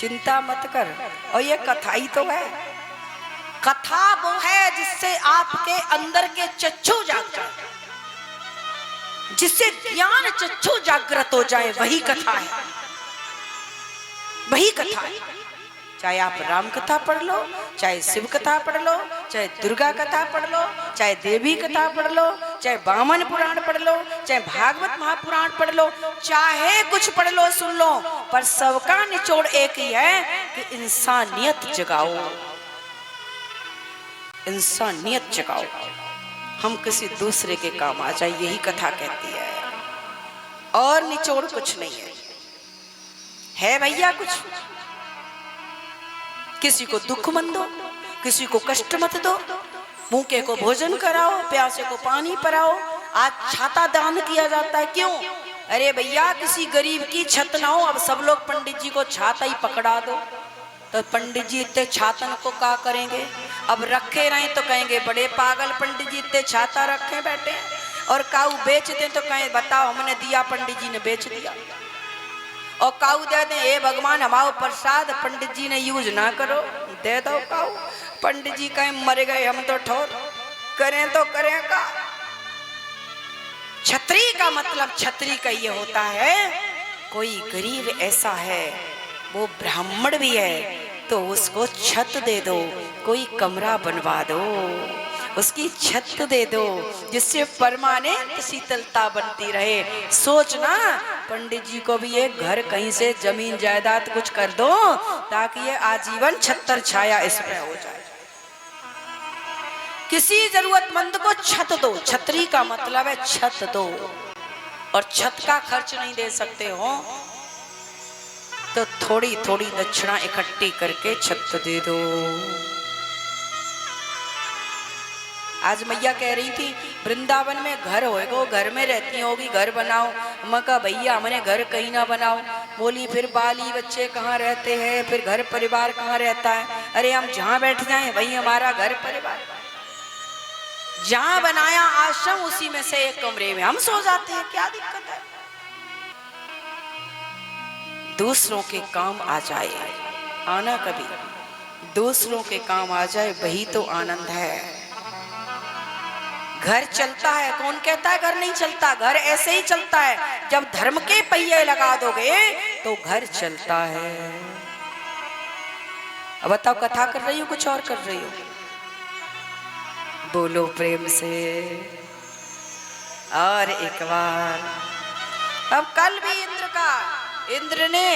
चिंता मत कर। और ये कथा ही तो है। कथा वो है जिससे आपके अंदर के चक्षु जाग जाए, जिससे ज्ञान चक्षु जागृत हो जाए, वही कथा है, वही कथा है। चाहे आप राम कथा पढ़ लो, चाहे शिव कथा पढ़ लो, चाहे दुर्गा कथा पढ़ लो, चाहे देवी कथा पढ़ लो, चाहे वामन पुराण पढ़ लो, चाहे भागवत महापुराण पढ़ लो, चाहे कुछ पढ़ लो, सुन लो, पर सबका निचोड़ एक ही है कि इंसानियत जगाओ, इंसानियत जगाओ, हम किसी दूसरे के काम आ जाए, यही कथा कहती है। और निचोड़ कुछ नहीं है भैया कुछ। किसी को दुख मत दो, किसी को कष्ट मत दो, भूखे को भोजन कराओ, प्यासे को पानी पिलाओ। आज छाता दान किया जाता है, क्यों? अरे भैया किसी गरीब की छत ना हो। अब सब लोग पंडित जी को छाता ही पकड़ा दो, तो पंडित जी इतने छातन को क्या करेंगे? अब रखे रहे तो कहेंगे बड़े पागल पंडित जी इतने छाता रखे बैठे, और काऊ बेच दें तो कहें बताओ हमने दिया, पंडित जी ने बेच दिया। और काऊ दे दें, हे भगवान हमारा प्रसाद पंडित जी ने यूज ना करो, दे दो काऊ। पंडित जी कहें मर गए हम तो ठोर, करें तो करें का। छतरी का मतलब, छतरी का ये होता है कोई गरीब ऐसा है वो ब्राह्मण भी है तो उसको छत दे दो, कोई कमरा बनवा दो, उसकी छत दे दो, जिससे परमानेंट शीतलता बनती रहे। सोचना पंडित जी को भी एक घर कहीं से जमीन जायदाद कुछ कर दो ताकि ये आजीवन छत्तर छाया इसमें हो जाए। किसी जरूरतमंद को छत दो, छतरी का मतलब है छत दो। और छत का खर्च नहीं दे सकते हो तो थोड़ी थोड़ी दक्षिणा इकट्ठी करके छत दे दो। आज मैया कह रही थी वृंदावन में घर होएगा, वो घर में रहती होगी, घर बनाओ। मैं कहा भैया हमने घर कहीं ना बनाओ। बोली फिर बाली बच्चे कहाँ रहते हैं, फिर घर परिवार कहाँ रहता है? अरे हम जहाँ बैठ जाएं वही हमारा घर परिवार। जहाँ बनाया आश्रम उसी में से एक कमरे में हम सो जाते हैं, क्या दिक्कत है? दूसरों के काम आ जाए, आना कभी दूसरों के काम आ जाए, वही तो आनंद है। घर चलता है, कौन कहता है घर नहीं चलता? घर ऐसे ही चलता है, जब धर्म के पहिए लगा दोगे तो घर चलता है। अब बताओ कथा कर रही हो कुछ और कर रही हो? बोलो प्रेम से और एक बार। अब कल भी इंद्र ने